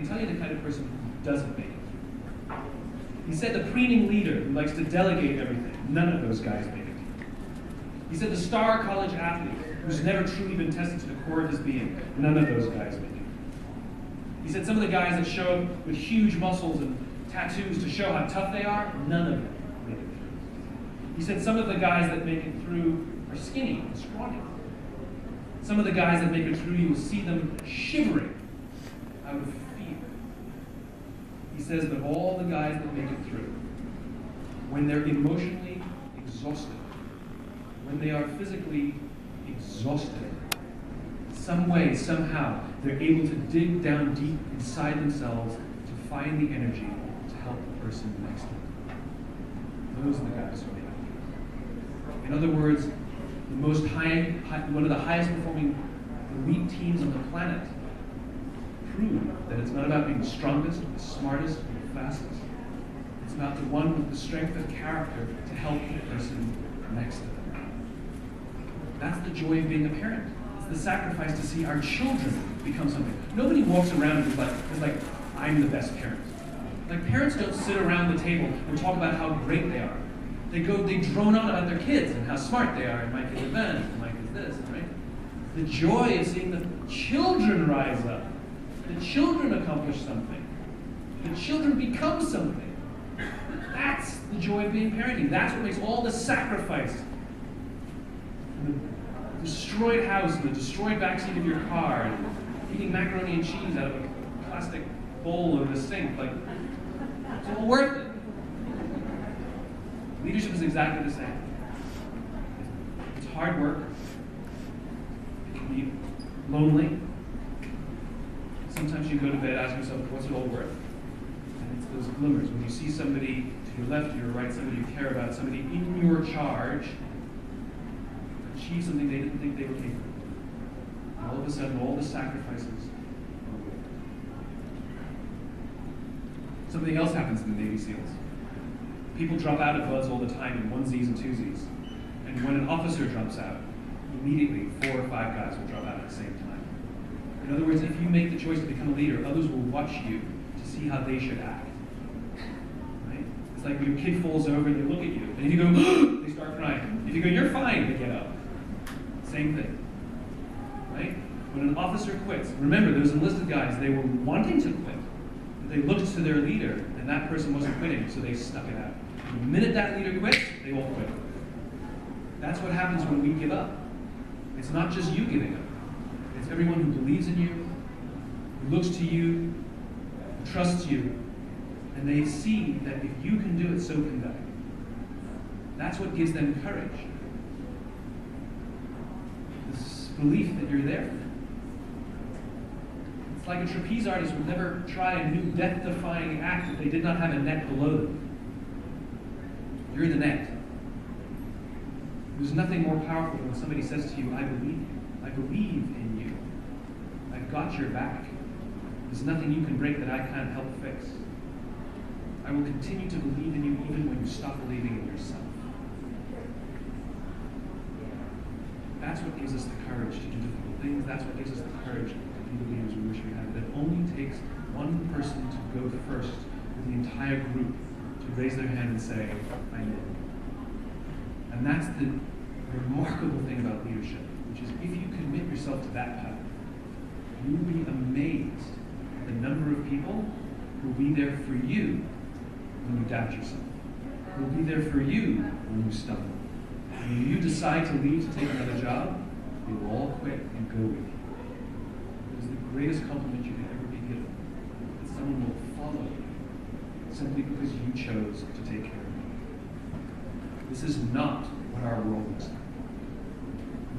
tell you the kind of person who doesn't make it. He said the preening leader who likes to delegate everything. None of those guys make it. He said the star college athlete who's never truly been tested to the core of his being. None of those guys make it. He said some of the guys that show up with huge muscles and tattoos to show how tough they are, none of them make it through. He said some of the guys that make it through are skinny and scrawny. Some of the guys that make it through, you will see them shivering out of fear. He says that all the guys that make it through, when they're emotionally exhausted, when they are physically exhausted, some way, somehow, they're able to dig down deep inside themselves to find the energy to help the person next to them. Those are the guys who make it. In other words, one of the highest performing elite teams on the planet prove that it's not about being the strongest, the smartest, or the fastest. It's about the one with the strength of character to help the person next to them. That's the joy of being a parent. It's the sacrifice to see our children become something. Nobody walks around and is like, I'm the best parent. Like, parents don't sit around the table and talk about how great they are. They drone on about their kids and how smart they are, and Mike is the best, and Mike is this, right? The joy of seeing the children rise up, the children accomplish something, the children become something. That's the joy of being parenting. That's what makes all the sacrifice. The destroyed house, and the destroyed backseat of your car, and eating macaroni and cheese out of a plastic bowl in the sink, like, it's all worth it. Leadership is exactly the same. It's hard work. It can be lonely. Sometimes you go to bed asking yourself, what's it all worth? And it's those glimmers. When you see somebody to your left, to your right, somebody you care about, somebody in your charge, achieve something they didn't think they were capable of. And all of a sudden, all the sacrifices are worth it. Something else happens in the Navy SEALs. People drop out of buds all the time in onesies and twosies. And when an officer drops out, immediately 4 or 5 guys will drop out at the same time. In other words, if you make the choice to become a leader, others will watch you to see how they should act. Right? It's like when your kid falls over and they look at you, and if you go, they start crying. If you go, you're fine, they get up. Same thing. Right? When an officer quits, remember, those enlisted guys, they were wanting to quit. But they looked to their leader, and that person wasn't quitting, so they stuck it out. The minute that leader quits, they all quit. That's what happens when we give up. It's not just you giving up. It's everyone who believes in you, who looks to you, who trusts you, and they see that if you can do it, so can they. That's what gives them courage. This belief that you're there for them. It's like a trapeze artist would never try a new death-defying act if they did not have a net below them. You're the net. There's nothing more powerful than when somebody says to you, I believe you. I believe in you. I've got your back. There's nothing you can break that I can't help fix. I will continue to believe in you even when you stop believing in yourself. That's what gives us the courage to do difficult things. That's what gives us the courage to be the leaders we wish we had. It only takes one person to go first with the entire group to raise their hand and say, I know. And that's the remarkable thing about leadership, which is if you commit yourself to that path, you will be amazed at the number of people who will be there for you when you doubt yourself, who will be there for you when you stumble. When you decide to leave to take another job, they will all quit and go with you. It is the greatest compliment you can ever be given, that someone will follow you simply because you chose to take care of them. This is not what our world looks like.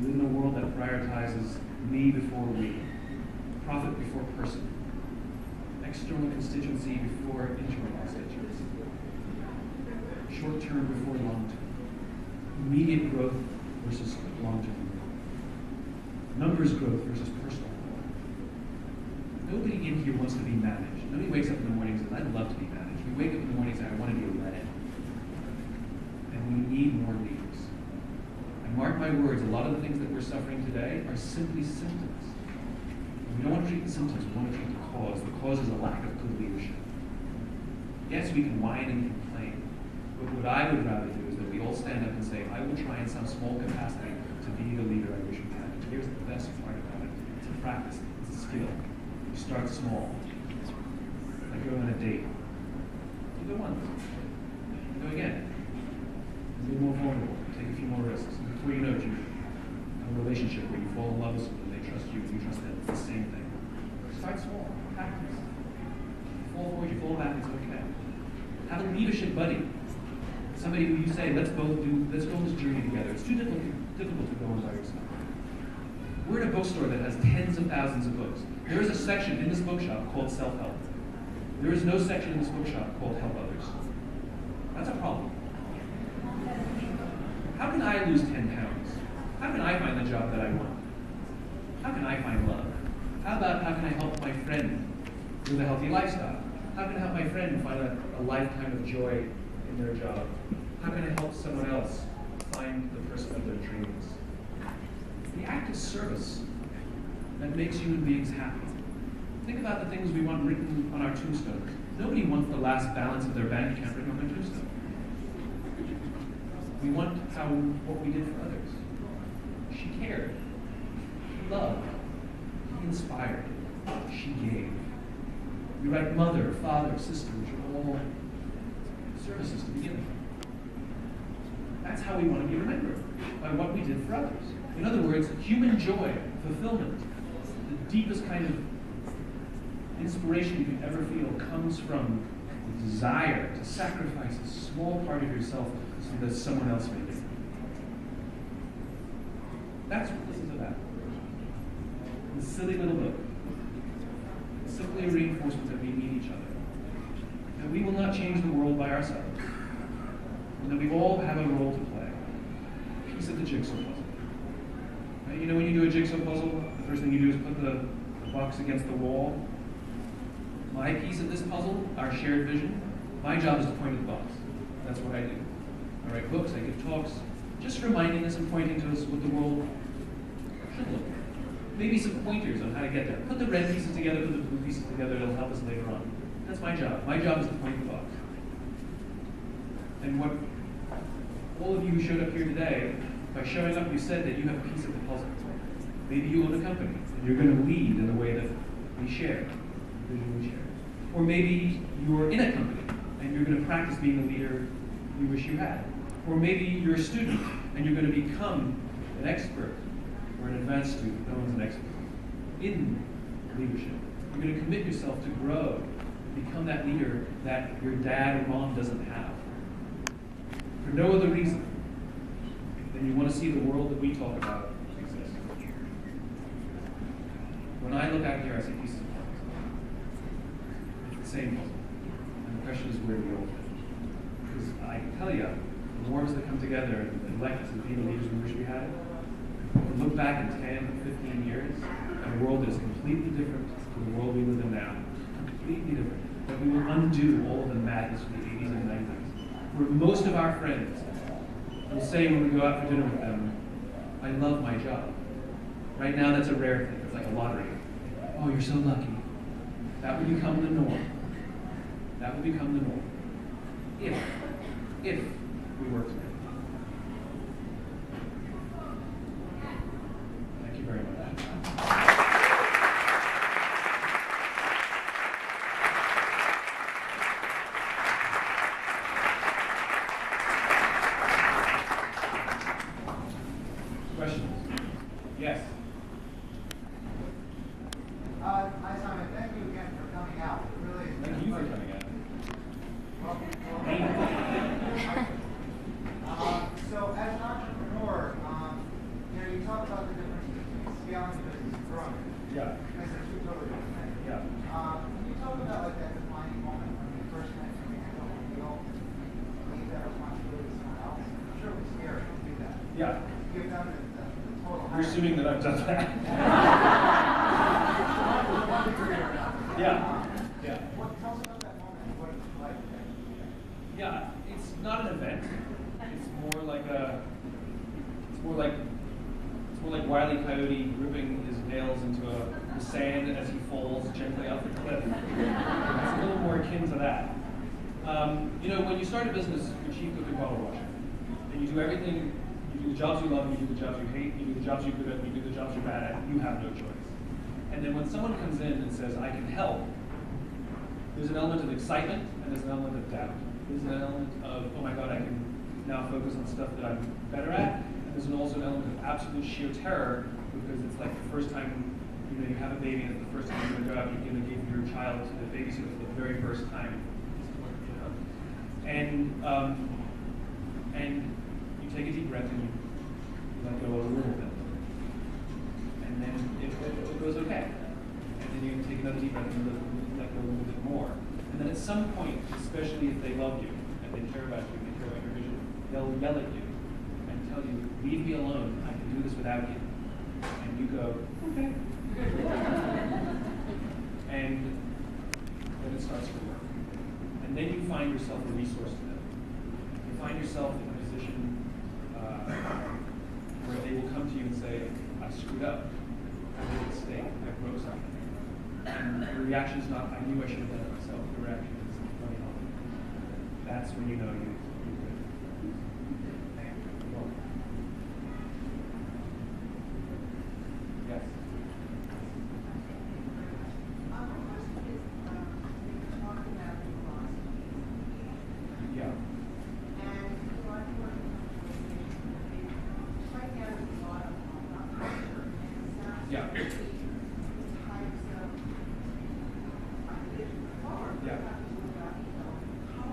We live in a world that prioritizes me before we, profit before person, external constituency before internal constituency, short-term before long-term, immediate growth versus long-term growth, numbers growth versus personal growth. Nobody in here wants to be managed. Nobody wakes up in the mornings and says, I'd love to be managed. We wake up in the mornings and I want to be led. And we need more leaders. And mark my words, a lot of the things that we're suffering today are simply symptoms. And we don't want to treat the symptoms, we want to treat the cause. The causes a lack of good leadership. Yes, we can whine and complain, but what I would rather do is that we all stand up and say, I will try in some small capacity to be the leader I wish we had. And here's the best part about it. It's a practice, it's a skill. You start small. Like going on a date. You go once. You go again. You be more vulnerable. Take a few more risks. And before you know it, you have a relationship where you fall in love with someone, they trust you, and you trust them. It's the same thing. Start small. Practice. You fall forward, you fall back, it's okay. Have a leadership buddy. Somebody who you say, let's go on this journey together. It's too difficult to go on by yourself. We're in a bookstore that has tens of thousands of books. There is a section in this bookshop called self-help. There is no section in this bookshop called help others. That's a problem. How can I lose 10 pounds? How can I find the job that I want? How can I find love? How can I help my friend live a healthy lifestyle? How can I help my friend find a lifetime of joy in their job? How can I help someone else find the person of their dreams? It's the act of service that makes human beings happy. Think about the things we want written on our tombstones. Nobody wants the last balance of their bank account written on their tombstone. We want what we did for others. She cared. She loved. He inspired. She gave. We write mother, father, sister, which are all services to begin with. That's how we want to be remembered, by what we did for others. In other words, human joy, fulfillment, the deepest kind of inspiration you can ever feel comes from the desire to sacrifice a small part of yourself so that someone else may be. That's what this is about. This silly little book. It's simply a reinforcement that we need each other. That we will not change the world by ourselves. And that we all have a role to play. A piece of the jigsaw puzzle. Right? You know when you do a jigsaw puzzle, the first thing you do is put the box against the wall. My piece of this puzzle, our shared vision, my job is to point at the box. That's what I do. I write books, I give talks, just reminding us and pointing to us what the world should look like. Maybe some pointers on how to get there. Put the red pieces together, put the blue pieces together, it'll help us later on. That's my job. My job is to point the box. And what all of you who showed up here today, by showing up, you said that you have a piece of the puzzle. Maybe you own a company, and you're going to lead in the way that we share, the vision we share. Or maybe you're in a company, and you're going to practice being the leader you wish you had. Or maybe you're a student, and you're going to become an expert, or an advanced student, no one's an expert, in leadership. You're going to commit yourself to grow, become that leader that your dad or mom doesn't have. For no other reason than you want to see the world that we talk about exist. When I look out here, I see pieces of puzzles. It's the same puzzle. And the question is where we all fit. Because I can tell you, the more of us that come together and elect us to be the leaders we wish we had, we look back in 10 or 15 years, and the world is completely different from the world we live in now. Completely different. But we will undo all of the madness from the 80s and 90s. Where most of our friends will say when we go out for dinner with them, I love my job. Right now that's a rare thing. It's like a lottery. Oh, you're so lucky. That will become the norm. That will become the norm. If we work together. Thank you very much. Questions? Yes. Hi, Simon. Thank you again for coming out. It really is. Thank you for coming out. So, as an entrepreneur, you talk about the difference between scaling a business and growing it. Yeah. Because they're two totally different things. Yeah. Can you talk about like that defining moment when you first met your handle the deal, leave that responsibility to someone else? I'm sure it was scary to do that. Yeah. Give them the total. You're assuming that I've done that. Yeah. Yeah. Tell us about that moment and what it was like. Yeah, it's not an event. It's more like Wile E. Coyote ripping his nails into the sand as he falls gently off the cliff. when you start a business, you're chief cook and bottle washer, and you do everything, you do the jobs you love, and you do the jobs you hate, you do the jobs you're good at, and you do the jobs you're bad at, you have no choice. And then when someone comes in and says, I can help, there's an element of excitement, and there's an element of doubt. There's an element of, oh my God, I can now focus on stuff that I'm better at, and there's also an element of absolute sheer terror, because it's like the first time you have a baby, and it's the first time you're going to go out and give your child to the babysitter for the very first time. And you take a deep breath and you let go a little bit. And then it goes okay. And then you take another deep breath and let go a little bit more. And then at some point, especially if they love you and they care about you and they care about your vision, they'll yell at you and tell you, leave me alone, I can do this without you. And you go, okay. And then it starts to work. And then you find yourself a resource to them. You find yourself in a position where they will come to you and say, I screwed up. I made a mistake. I broke something. And the reaction is not, I knew I should have done it myself. The reaction is, let me help you. That's when you know you're good. Yes? Yeah.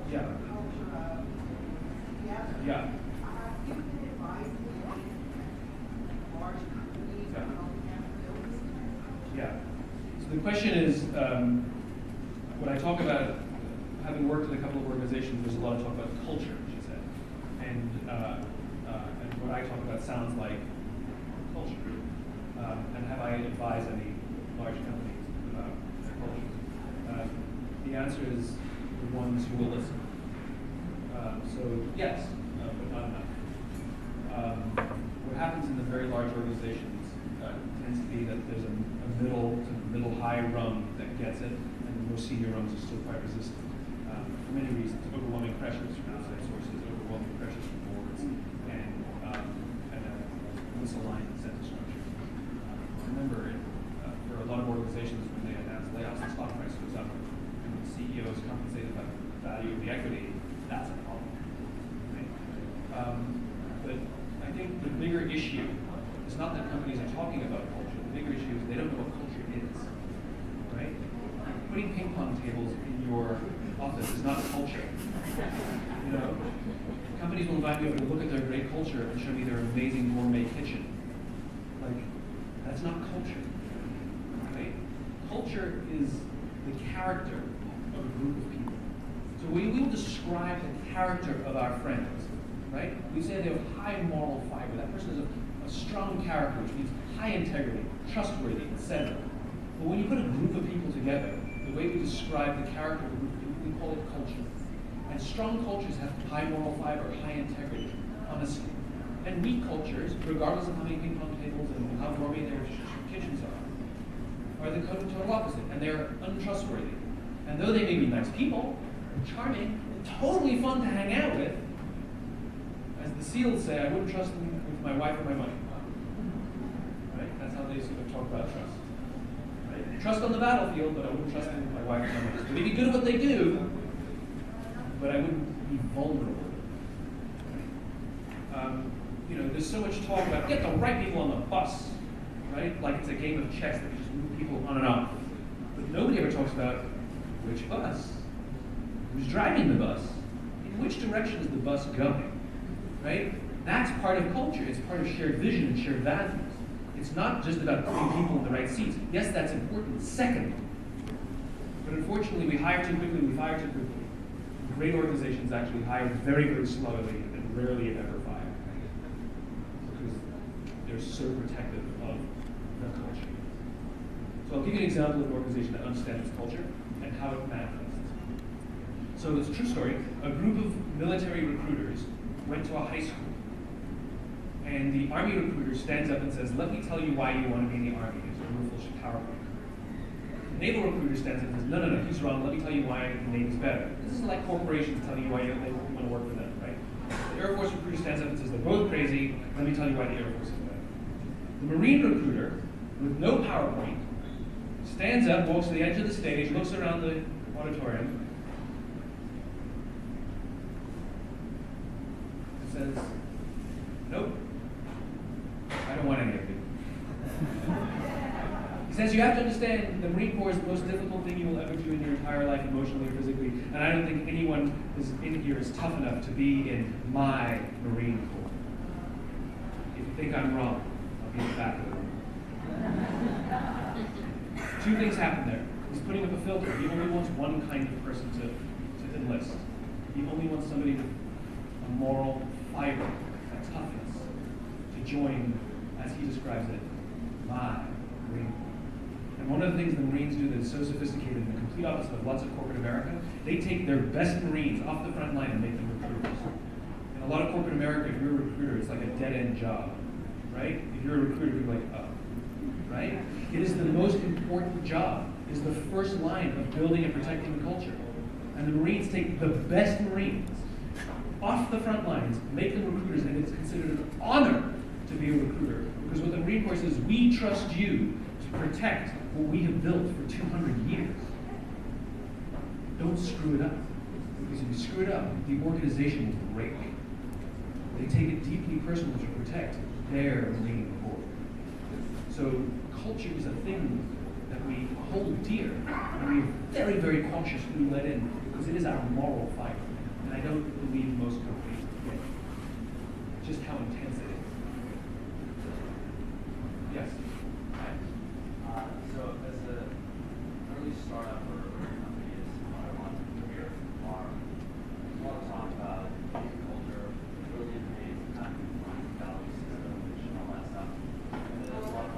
Yeah. Yeah. Yeah. So the question is, when I talk about having worked in a couple of organizations, there's a lot of talk about culture, she said, and what I talk about sounds like culture. And have I advised any large companies about their culture? The answer is the ones who will listen. So yes, but not enough. What happens in the very large organizations tends to be that there's a middle high rung that gets it, and the more senior rungs are still quite resistant for many reasons. Overwhelming pressures from outside sources, overwhelming pressures from boards, and a misaligned incentive structure. Remember, for a lot of organizations, when they announce layoffs, the stock price goes up, and the CEO is compensated by the value of the equity. That's a problem. Right? But I think the bigger issue is not that companies are talking about culture. The bigger issue is they don't know what culture is. Right? Putting ping pong tables in your office is not culture. Companies will invite me over to look at their great culture and show me their amazing gourmet kitchen. That's not culture. Right? Culture is the character of a group of people. So we will describe the character of our friends, right? We say they have high moral fiber. That person is a strong character, which means high integrity, trustworthy, etc. But when you put a group of people together, the way we describe the character of a group of people, we call it culture. And strong cultures have high moral fiber, high integrity, honesty. And weak cultures, regardless of how many ping pong tables and how gourmet their kitchens are the total opposite, and they're untrustworthy. And though they may be nice people, charming, totally fun to hang out with, as the SEALs say, I wouldn't trust them with my wife or my money. Right? That's how they sort of talk about trust. Right? Trust on the battlefield, but I wouldn't trust them with my wife or my money. So they'd be good at what they do, but I wouldn't be vulnerable. There's so much talk about get the right people on the bus, right? Like it's a game of chess that you just move people on and off. But nobody ever talks about which bus, who's driving the bus, in which direction is the bus going, right? That's part of culture. It's part of shared vision and shared values. It's not just about putting people in the right seats. Yes, that's important. Second, but unfortunately, we hire too quickly. We fire too quickly. Great organizations actually hire very, very slowly and rarely if ever fire. They're so protective of the culture. So I'll give you an example of an organization that understands its culture and how it manifests. So it's a true story. A group of military recruiters went to a high school. And the Army recruiter stands up and says, let me tell you why you want to be in the Army. It's a beautiful PowerPoint. naval recruiter stands up and says, no, no, no, he's wrong. Let me tell you why the Navy's better. This is like corporations telling you why they want to work for them, right? The Air Force recruiter stands up and says, they're both crazy. Let me tell you why the Air Force is better. The Marine recruiter, with no PowerPoint, stands up, walks to the edge of the stage, looks around the auditorium, and says, nope, I don't want any of you. He says, you have to understand, the Marine Corps is the most difficult thing you will ever do in your entire life, emotionally or physically, and I don't think anyone in here is tough enough to be in my Marine Corps. If you think I'm wrong, I'll be in the back of the room. Two things happen there. He's putting up a filter. He only wants one kind of person to enlist. He only wants somebody with a moral fiber, a toughness, to join, as he describes it, my Marine Corps. And one of the things the Marines do that is so sophisticated, and the complete opposite of lots of corporate America, they take their best Marines off the front line and make them recruiters. In a lot of corporate America, if you're a recruiter, it's like a dead-end job, right? If you're a recruiter, you're like, oh, right? It is the most important job. It is the first line of building and protecting the culture. And the Marines take the best Marines off the front lines, make them recruiters, and it's considered an honor to be a recruiter. Because what the Marine Corps says is, we trust you to protect what we have built for 200 years. Don't screw it up. Because if you screw it up, the organization will break. They take it deeply personal to protect their Marine Corps. So culture is a thing that we hold dear, and we are very, very cautious who we let in, because it is our moral fiber. And I don't believe most companies get just how intense it is. Yes? So as an early startup or company is what I want to hear are, I want to talk about culture, early days, kind of value system, and all that stuff. And then there's a lot of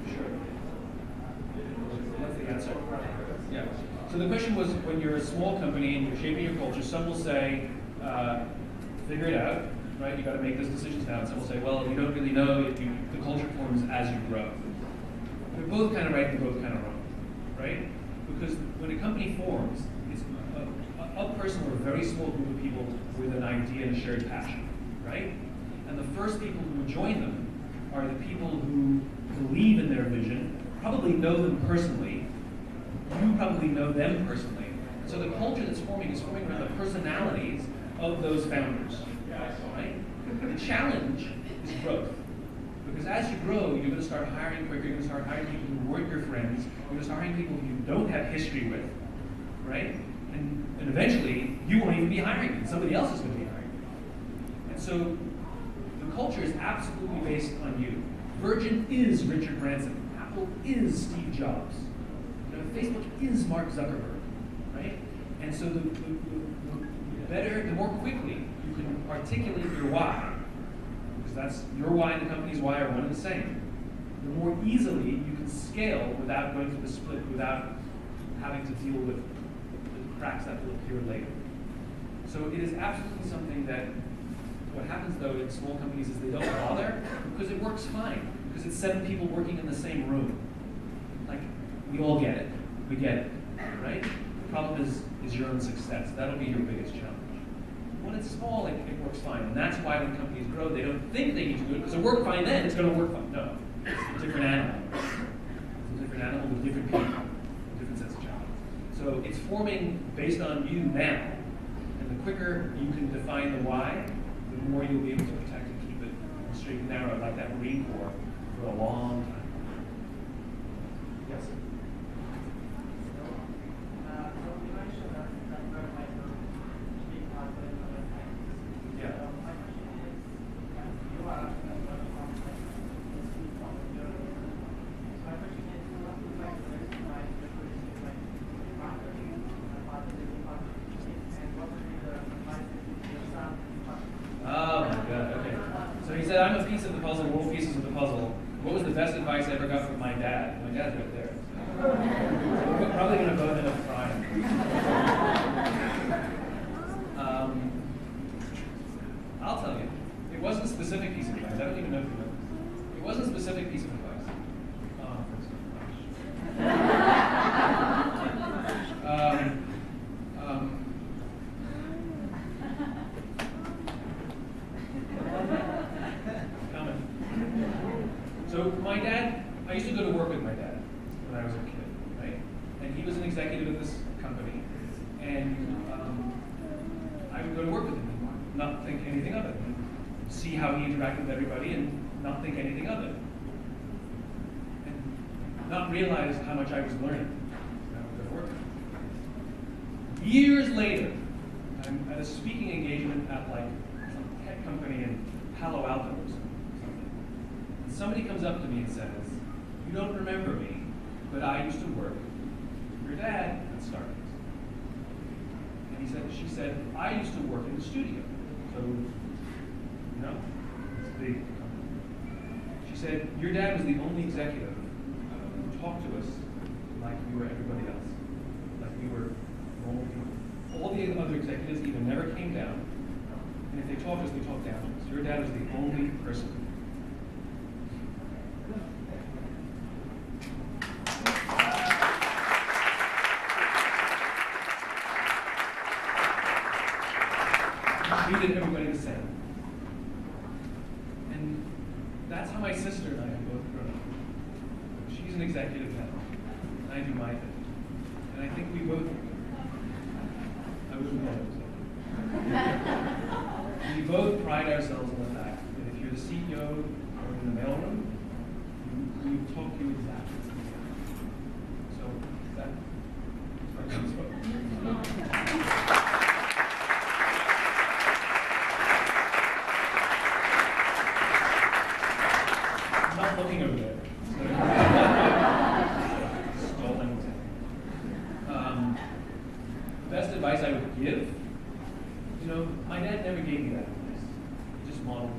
Sure. That's the answer. Yeah. So the question was, when you're a small company and you're shaping your culture, some will say, figure it out, right? You got to make those decisions now. And some will say, well, you don't really know if the culture forms as you grow. They're both kind of right and both kind of wrong, right? Because when a company forms, it's a person or a very small group of people with an idea and a shared passion, right? And the first people who join them are the people who believe in their vision, probably know them personally. You probably know them personally. So the culture that's forming is forming around the personalities of those founders, right? The challenge is growth. Because as you grow, you're going to start hiring quicker, you're going to start hiring people who weren't your friends, you're going to start hiring people who you don't have history with, right? And eventually, you won't even be hiring them. Somebody else is going to be hiring them. And so, the culture is absolutely based on you. Virgin is Richard Branson. Apple is Steve Jobs. You know, Facebook is Mark Zuckerberg, right? And so the better, the more quickly you can articulate your why, because that's your why and the company's why are one and the same, the more easily you can scale without going through the split, without having to deal with the cracks that will appear later. So it is absolutely something that, what happens though in small companies is they don't bother because it works fine, because it's 7 people working in the same room. Like, we all get it. We get it, right? The problem is your own success. That'll be your biggest challenge. When it's small, it works fine. And that's why when companies grow, they don't think they need to do it because it worked fine then, it's going to work fine. No, it's a different animal. It's a different animal with different people, different sets of challenges. So it's forming based on you now. And the quicker you can define the why, the more you'll be able to protect and keep it straight and narrow, like that Marine Corps, for a long time. Yes? Oh my God, okay. So he said, I'm a piece of the puzzle, we're all pieces of the puzzle. What was the best advice I ever got from my dad? My dad's right there. We're probably going to both end up crying. I'll tell you. It wasn't a specific piece of advice. I don't even know if you know. It wasn't specific. specific piece of advice. Comment. So my dad, I used to go to work with my dad when I was a kid, right? And he was an executive at this company, and I would go to work with him and not think anything of it, and see how he interacted with everybody and not think anything of it, and not realize how much I was learning when I would go to work. Years later, I'm at a speaking engagement at like some tech company in Palo Alto or something. And somebody comes up to me and says, "You don't remember me, but I used to work with your dad at Starbucks." And she said, "I used to work in the studio." So, you know, it's a big company. She said, "Your dad was the only executive who talked to us like we were everybody else, like we were normal people. All the other executives either never came down, and if they talked to us, they talked down to us. Your dad was the only person." Treated everybody the same. And that's how my sister and I have both grown up. She's an executive now, and I do my thing. And I think we both, I wouldn't know it. We both pride ourselves on the fact that if you're the CEO or in the mailroom, we talk to you exactly the same. So that's where it comes from. Not looking over there. Stalling. The best advice I would give, you know, my dad never gave me that advice. He just modeled it.